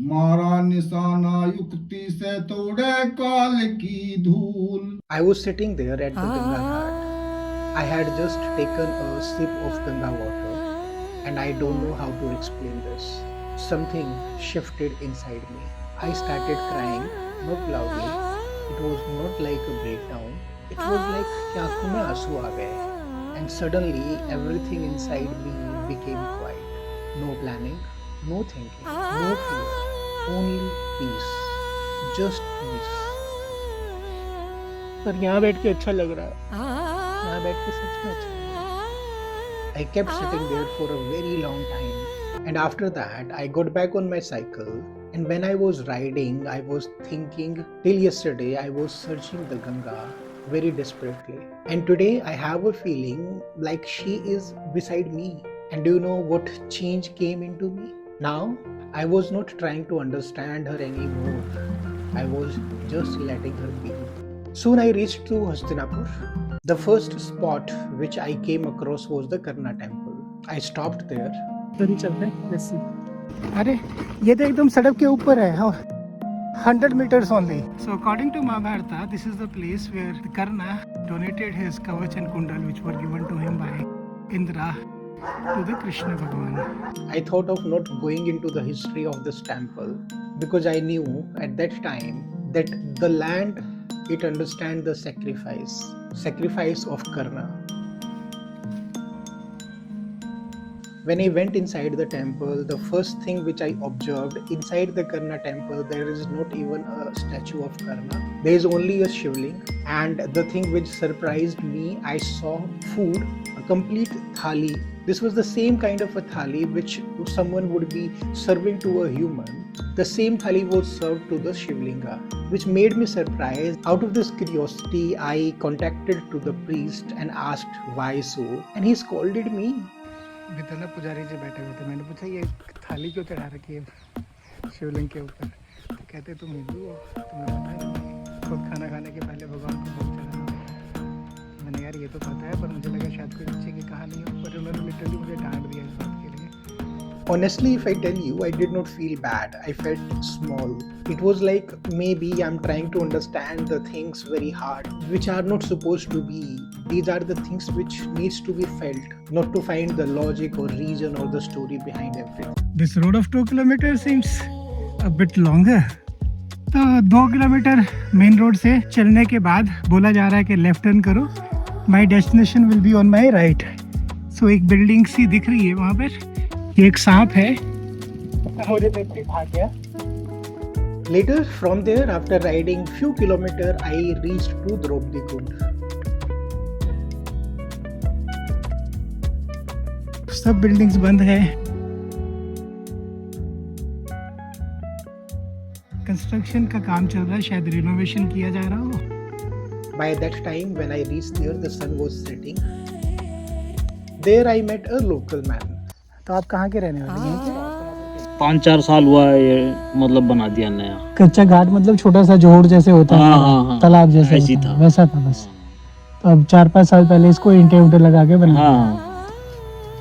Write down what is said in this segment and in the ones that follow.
मारा निशाना युक्ति से तोड़े काल की धूल. I was sitting there at the Ganga Ghat. I had just taken a sip of Ganga water, and I don't know how to explain this. Something shifted inside me. I started crying, not loudly. It was not like a breakdown. It was like कि आंखों में आंसू आ गए. And suddenly everything inside me became quiet. No planning, no thinking, no fear, only peace. Just peace. पर यहाँ बैठ के अच्छा लग रहा है. यहाँ बैठ के सच में अच्छा लग रहा है. I kept sitting there for a very long time. And after that, I got back on my cycle. And when I was riding, I was thinking, till yesterday, I was searching the Ganga very desperately. And today, I have a feeling like she is beside me. And do you know what change came into me? Now, I was not trying to understand her anymore. I was just letting her be. Soon I reached to Hastinapur. The first spot which I came across was the Karna temple. I stopped there. चलते हैं, let's see. अरे ये तो एकदम सड़क के ऊपर है. 100 meters only. So according to Mahabharata, this is the place where Karna donated his kavach and kundal which were given to him by Indra to the Krishna Bhagavan. I thought of not going into the history of this temple because I knew at that time that the land, it understands the sacrifice of Karna. When I went inside the temple, the first thing which I observed inside the Karna temple, there is not even a statue of Karna. There is only a shivling. And the thing which surprised me, I saw food, a complete thali. This was the same kind of a thali which someone would be serving to a human. The same thali was served to the Shivlinga, which made me surprised. Out of this curiosity, I contacted to the priest and asked why so, and he scolded me. भीतर ना पुजारी जी बैठे हुए थे. मैंने पूछा ये थाली क्यों चढ़ा रखी है शिवलिंग के ऊपर. तो कहते तुम हिंदू हो, तुम्हें पता है नहीं, खुद खाना खाने के पहले भगवान को भोग चढ़ाना. मैंने यार ये तो पता है, पर मुझे लगा शायद कोई अच्छे की कहानी हो, पर उन्होंने लिटरली मुझे डांट दिया इस बात के लिए. Honestly, if I tell you, I did not feel bad. I felt small. It was like maybe I'm trying to understand the things very hard, which are not supposed to be. These are the things which needs to be felt, not to find the logic or reason or the story behind everything. This road of 2 kilometers seems a bit longer. तो 2 kilometre main road से चलने के बाद बोला जा रहा है कि लेफ्ट टर्न करो. My destination will be on my right. So एक बिल्डिंग सी दिख रही है वहाँ पर. एक सांप है, मुझे देख के भाग गया. Later from there, after riding few kilometers, I reached to Draupadi Kund. सब बिल्डिंग्स बंद है. कंस्ट्रक्शन का काम चल रहा है, शायद रिनोवेशन किया जा रहा हो. By that time, when I reached there, the sun was setting. There I met a local man. तो आप कहाँ के रहने वाले हैं? 5-4 साल हुआ है ये, मतलब बना दिया नया. कच्चा घाट मतलब छोटा सा जोड़ जैसे होता है. हाँ. तालाब जैसे ऐसी होता है, था. वैसा था बस. तो अब 4-5 साल पहले इसको ईंटे उंटे लगा के बना. हाँ.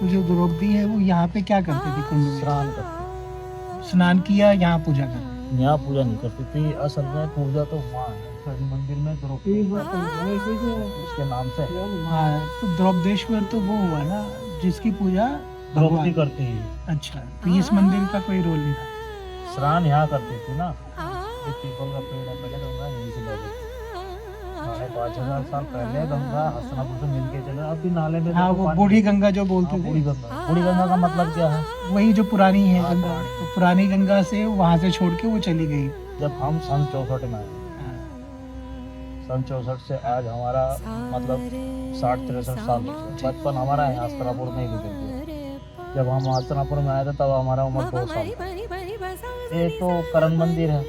तो जो द्रौपदी है वो यहाँ पे क्या करती थी? कुंड में स्नान करते. स्नान किया, यहाँ पूजा करती. यहाँ पूजा नहीं करती थी. असल में पूजा तो वहाँ है मंदिर में द्रौपदी उसके नाम से. हाँ, तो द्रौपदेश्वर तो वो हुआ ना जिसकी पूजा द्रौपदी करती है. अच्छा, तो इस मंदिर का कोई रोल नहीं था. स्नान यहाँ करती थी ना. ये पीपल का पेड़ है, पहले गंगा यहीं से बहती थी. 5,000 साल पहले गंगा हस्तिनापुर से मिलके चले. अब भी नाले में. हाँ, वो बूढ़ी गंगा जो बोलते थे. बूढ़ी गंगा का मतलब क्या है? वही जो पुरानी है गंगा. तो पुरानी गंगा से वहाँ से छोड़ के वो चली गई. जब हम सन 64 में आए, सन 64 से आज हमारा मतलब 60-63 साल. बचपन हमारा है हस्तिनापुर में ही गुजर गया. जब हम हस्तिनापुर में आए थे तब हमारा उम्र 2 साल. एक तो करण मंदिर है,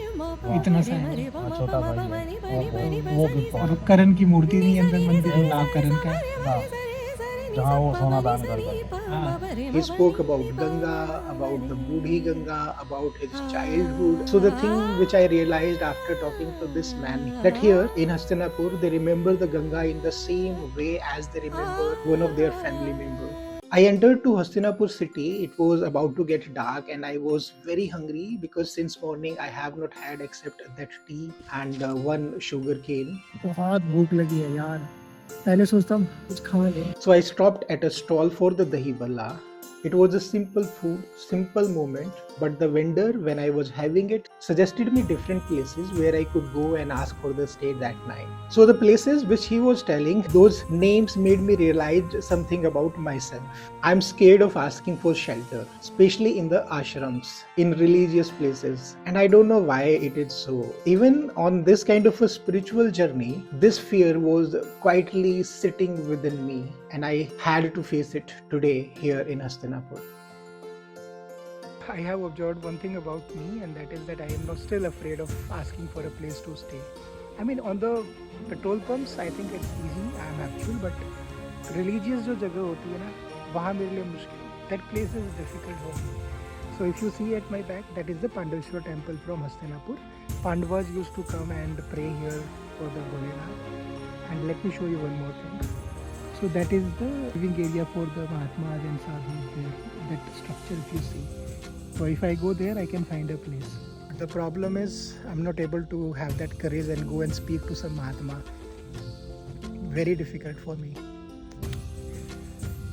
इतना सा है. छोटा भाई है, वो भी और करण की मूर्ति नहीं अंदर मंदिर में. नाम करण का है, जहाँ वो सोना दान करता. He spoke about Ganga, about the Budhi Ganga, about his childhood. So the thing which I realized after talking to this man, that here in Hastinapur they remember the Ganga in the same way as they remember one of their family members. I entered to Hastinapur city. It was about to get dark and I was very hungry because since morning I have not had except that tea and one sugar cane. बहुत भूख लगी है यार पहले सोचता हूँ कुछ खा ले So I stopped at a stall for the dahi balla. It was a simple food, simple moment, but the vendor, when I was having it, suggested me different places where I could go and ask for the stay that night. So the places which he was telling, those names made me realize something about myself. I'm scared of asking for shelter, especially in the ashrams, in religious places, and I don't know why it is so. Even on this kind of a spiritual journey, this fear was quietly sitting within me, and I had to face it today here in Hastinapur. I have observed one thing about me, and that is that I am not still afraid of asking for a place to stay. I mean, on the petrol pumps, I think it's easy, I am actual, but religious जो जगह होती है ना, वहाँ मेरे लिए मुश्किल. That place is difficult for me. So if you see at my back, that is the Pandaveshwar temple from Hastinapur. Pandavas used to come and pray here for the Bholenath. And let me show you one more thing. So that is the living area for the Mahatmas and Sadhus there. That structure if you see. So if I go there, I can find a place. The problem is I'm not able to have that courage and go and speak to some Mahatma. Very difficult for me.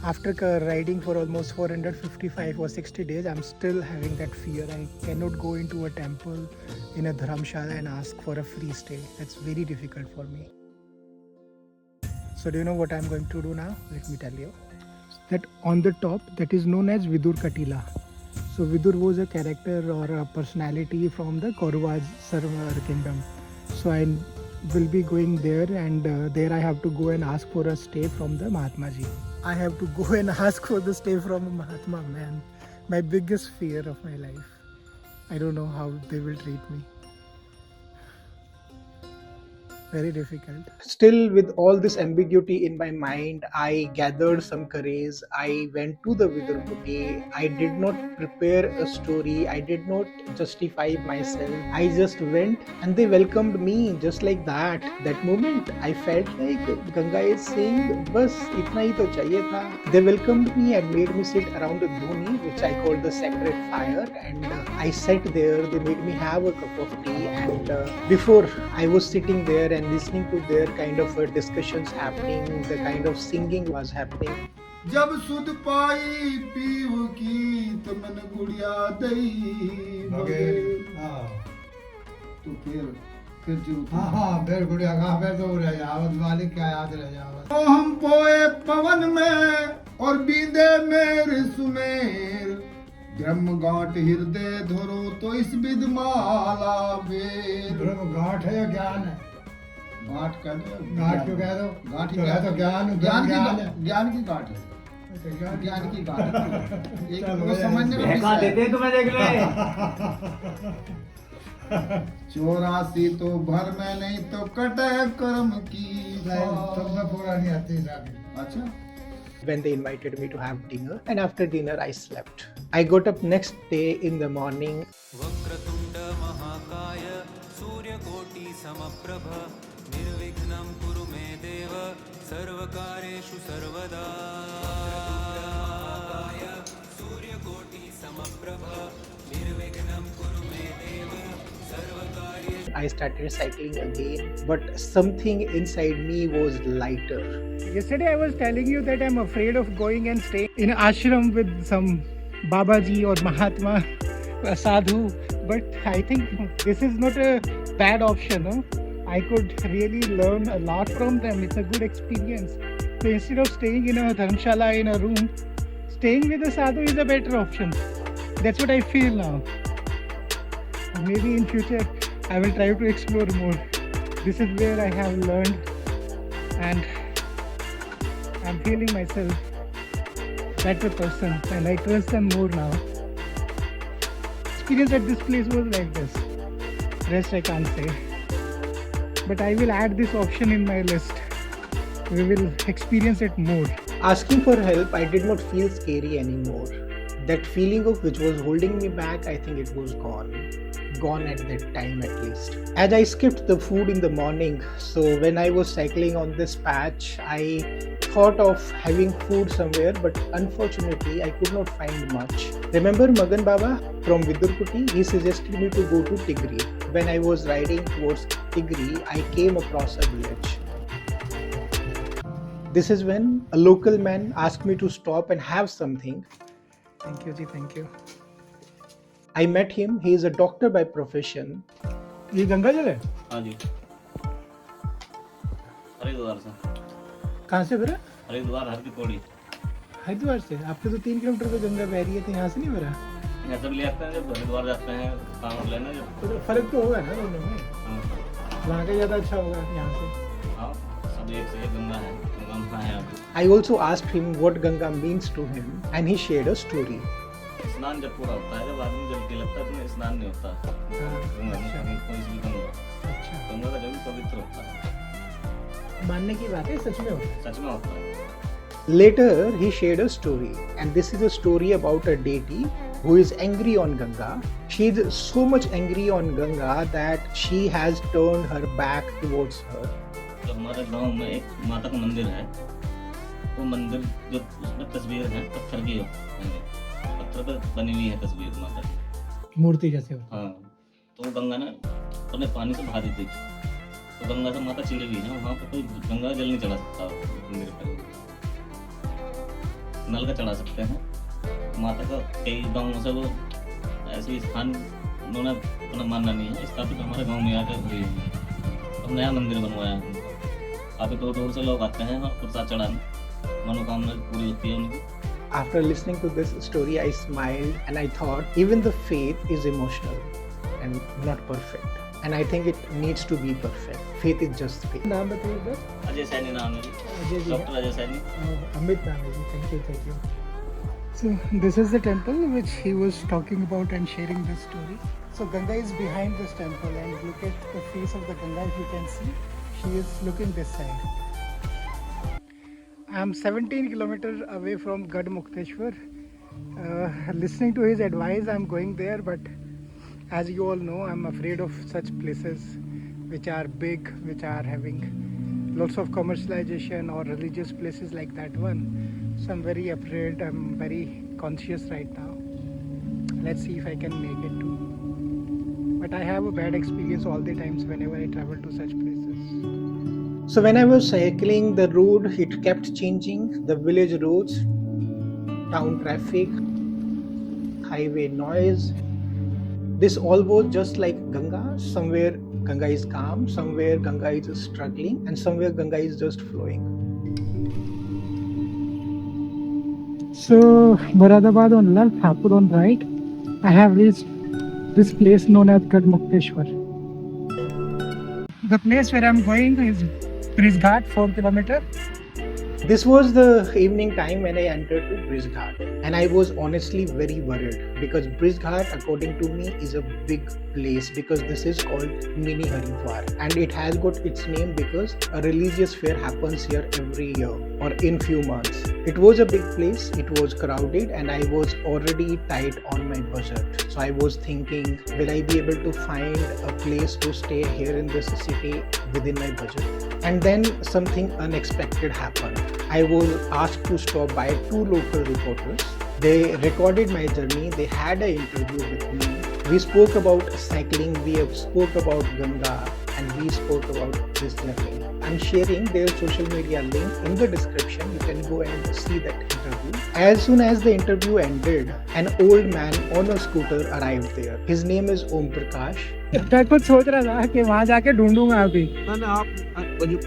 After riding for almost 455 or 60 days, I'm still having that fear. I cannot go into a temple in a dharamshala and ask for a free stay. That's very difficult for me. So do you know what I'm going to do now? Let me tell you. That on the top, that is known as Vidur Katila. So Vidur was a character or a personality from the Kauravas kingdom. So I will be going there, and there I have to go and ask for a stay from the Mahatma Ji. I have to go and ask for the stay from a Mahatma, man. My biggest fear of my life. I don't know how they will treat me. Very difficult. Still, with all this ambiguity in my mind, I gathered some courage. I went to the Vidur Muni. I did not prepare a story. I did not justify myself. I just went and they welcomed me just like that. That moment, I felt like Ganga is saying, "Bas, itna hi to chahiye tha." They welcomed me and made me sit around a dhoni, which I called the sacred fire, and I sat there. They made me have a cup of tea, and before I was sitting there and listening to their kind of discussions happening, the kind of singing was happening. जब सुध पाई पीव की तमन गुड़िया दई मगे तो फिर जो फिर गुड़िया कहाँ फिर तो रह जावत मालिक क्या याद रह जावत तो हम पोए पवन में और बीदे मेर सुमेर ब्रह्म गांठ हृदय धरो तो इस विद माला वेद ब्रह्म गांठ है या ज्ञान है गांठ कह दो गांठ क्यों कह दो गांठ ही तो है तो ज्ञान ज्ञान की गांठ है ज्ञान की गांठ एक वो समझने का बहका विषय देते है। तुम्हें देख ले 84 तो भर में नहीं तो कटे कर्म की सब में पूरा नहीं आती शादी अच्छा When they invited me to have dinner, and after dinner I slept. I got up next day in the morning. वक्रतुण्ड महाकाय सूर्यकोटि समप्रभ निर्विघ्नं कुरु मे देव सर्वकार्येषु सर्वदा सूर्यकोटि समप्रभ निर्विघ्नं कुरु मे देव सर्वकार्येषु I started cycling again, but something inside me was lighter. Yesterday I was telling you that I'm afraid of going and staying in an ashram with some Babaji or Mahatma, a sadhu, but I think this is not a bad option. No? I could really learn a lot from them. It's a good experience. So instead of staying in a dharamshala in a room, staying with a sadhu is a better option. That's what I feel now. Maybe in future I will try to explore more. This is where I have learned, and I'm feeling myself better person, and I trust them more now. Experience at this place was like this. Rest I can't say. But I will add this option in my list. We will experience it more. Asking for help, I did not feel scary anymore. That feeling of which was holding me back, I think it was gone. gone at that time at least. As I skipped the food in the morning, so when I was cycling on this patch, I thought of having food somewhere, but unfortunately I could not find much. Remember Magan Baba from Vidurkuti? He suggested me to go to Tigri. When I was riding towards Tigri, I came across a village. This is when a local man asked me to stop and have something. Thank you, ji, thank you. I met him. He is a doctor by profession. ये गंगा जल है? हाँ जी, हरिद्वार से। कहाँ से भरा? हरिद्वार हर की पौड़ी। हरिद्वार से? आपके तो 3 किलोमीटर पे गंगा बह रही है, तो यहाँ से नहीं भरा? यहाँ सब ले आते हैं जब हरिद्वार जाते हैं काम लेना जब। तो फर्क तो होगा ना दोनों में? हाँ, वहाँ का ज़्यादा अच्छा होगा यहाँ से। हाँ, सब एक से एक गंगा है, गंगा है यहाँ पे। I also asked him what Ganga means to him, and he shared a story. स्नान जब पूरा होता है, जब आदमी जल के लगता है तो स्नान नहीं होता। गंगा में कहीं कोई भी अच्छा, गंगा का जल पवित्र होता है। मानने की बात है, सच में होगा। सच में होता है। Later, he shared a story, and this is a story about a deity who is angry on Ganga. She is so much angry on Ganga that she has turned her back towards her. जो हमारे गांव में एक माता का मंदिर है, वो मंदिर जो उसमें तस्वीर है पत्थर की है, पत्थर पर बनी हुई है तस्वीर माता की, मूर्ति जैसे हो। हाँ, तो गंगा ने अपने पानी से बहा दी थी, तो गंगा से माता चिड़ी हुई है, वहाँ पर कोई गंगा जल नहीं चढ़ा सकता मंदिर पर, नल का चढ़ा सकते हैं। माता का कई गाँवों से वो ऐसे स्थान उन्होंने अपना मानना नहीं है, स्थापित हमारे गाँव में आकर हुई है, तो नया मंदिर बनवाया है। काफी दूर दूर से लोग आते हैं प्रसाद चढ़ाने, मनोकामना पूरी होती है उनकी। After listening to this story, I smiled and I thought even the faith is emotional and not perfect. And I think it needs to be perfect. Faith is just faith. नाम बताइए सर। अजय सैनी नाम है जी, Ajay ji. Doctor Ajay Saini. Amit नाम है जी। Thank you, thank you. So this is the temple which he was talking about and sharing this story. So Ganga is behind this temple, and look at the face of the Ganga. If you can see, she is looking this side. I am 17 kilometers away from Gad Mukteshwar. Listening to his advice, I am going there, but as you all know, I am afraid of such places which are big, which are having lots of commercialization, or religious places like that one. So I'm very afraid, I'm very conscious right now. Let's see if I can make it too. But I have a bad experience all the times whenever I travel to such places. So when I was cycling, the road, it kept changing. The village roads, town traffic, highway noise. This all was just like Ganga. Somewhere Ganga is calm, somewhere Ganga is struggling, and somewhere Ganga is just flowing. So Moradabad on left, Hapur on right. I have reached this place known as Gad Mukteshwar. The place where I am going is Bridge Ghat, 4 kilometers. This was the evening time when I entered to Bridge Ghat, and I was honestly very worried because Bridge Ghat, according to me, is a big place because this is called Mini Haridwar, and it has got its name because a religious fair happens here every year or in few months. It was a big place, it was crowded, and I was already tight on my budget. So I was thinking, will I be able to find a place to stay here in this city within my budget? And then something unexpected happened. I was asked to stop by 2 local reporters. They recorded my journey, they had an interview with me. We spoke about cycling, we spoke about Ganga, and we spoke about this journey. I'm sharing their social media link in the description. You can go and see that interview. As soon as the interview ended, an old man on a scooter arrived there. His name is Om Prakash. मैं कुछ सोच रहा था कि वहाँ जाके ढूंढूंगा अभी। ना आप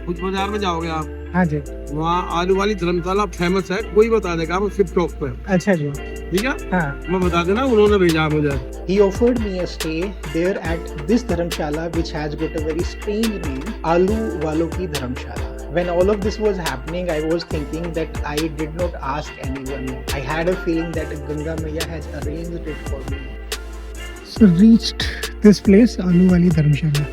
कुछ बाजार में जाओगे आप, हाँ जी। वहाँ आलू वाली धर्मशाला फेमस है, कोई बता देगा आपको शिप टॉप पे। अच्छा जी। ठीक है, हाँ। मैं बता देना, उन्होंने भेजा मुझे। He offered me a stay there at this dharamshala which has got a very strange name, Alu Walo Ki Dharamshala. When all of this was happening, I was thinking that I did not ask anyone. I had a feeling that Ganga Maya has arranged it for me. So reached this place, Alu Wali Dharamshala.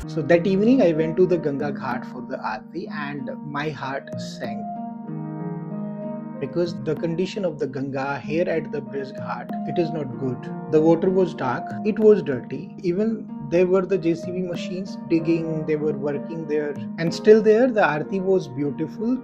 So that evening I went to the Ganga Ghat for the Aarti and my heart sank. because the condition of the Ganga here at the Bridge Ghat, it is not good. The water was dark, it was dirty. Even there were the JCB machines digging, they were working there, and still there the Aarti was beautiful.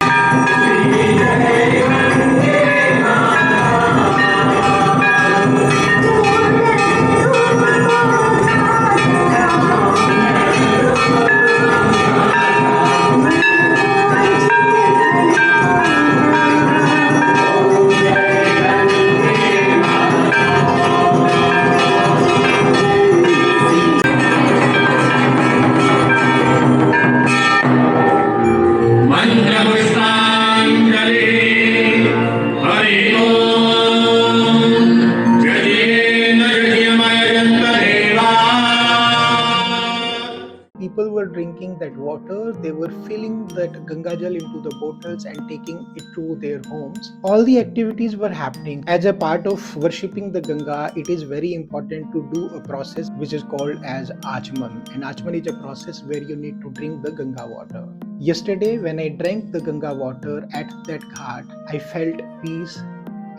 People were drinking that water, they were filling that Ganga Jal into the bottles and taking it to their homes. All the activities were happening. As a part of worshipping the Ganga, it is very important to do a process which is called as Achman. And Achman is a process where you need to drink the Ganga water. Yesterday, when I drank the Ganga water at that ghat, I felt peace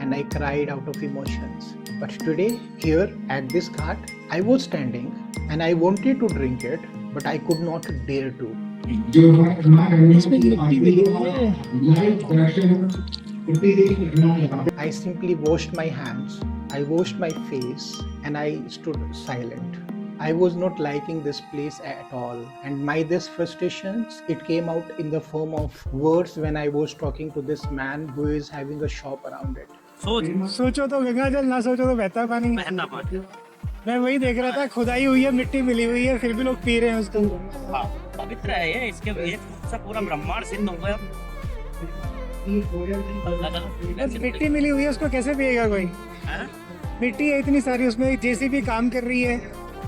and I cried out of emotions. But today, here at this ghat, I was standing and I wanted to drink it, but I could not dare to. I simply washed my hands, I washed my face, and I stood silent. I was not liking this place at all, and this frustrations, it came out in the form of words when I was talking to this man who is having a shop around it. सोचो तो गंगा जल, ना सोचो तो बहता पानी। मैं वही देख रहा था, खुदाई हुई है, मिट्टी मिली हुई है, फिर भी लोग पी रहे हैं उसको। पवित्र है ये, इसके सब पूरा ब्रह्मांड सिद्ध हो गया। मिट्टी मिली हुई है, उसको कैसे पिएगा कोई? मिट्टी है इतनी सारी, उसमें जेसीबी काम कर रही है।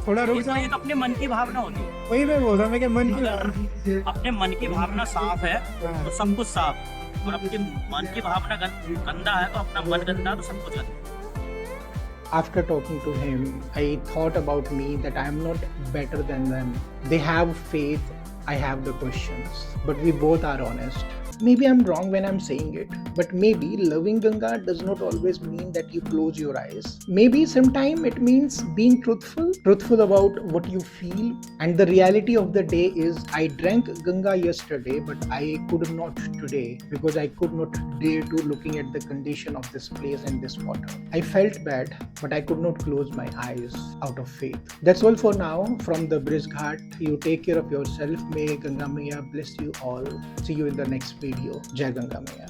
थोड़ा रुक जाओ। ये तो अपने मन की भावना होती है। वही मैं बोल रहा हूँ, मैं क्या मन की अपने मन की भावना साफ है तो सब कुछ साफ, और अपने मन की भावना गंदा है तो अपना मन गंदा तो सब कुछ गंदा। After talking to him, I thought about me that I am not better than them. They have faith, I have the questions, but we both are honest. Maybe I'm wrong when I'm saying it, but maybe loving Ganga does not always mean that you close your eyes. Maybe sometimes it means being truthful about what you feel. And the reality of the day is I drank Ganga yesterday, but I could not today because I could not dare to looking at the condition of this place and this water. I felt bad, but I could not close my eyes out of faith. That's all for now from the Bridge Ghat. You take care of yourself. May Ganga Maiya bless you all. See you in the next video. Jai Ganga Maiya.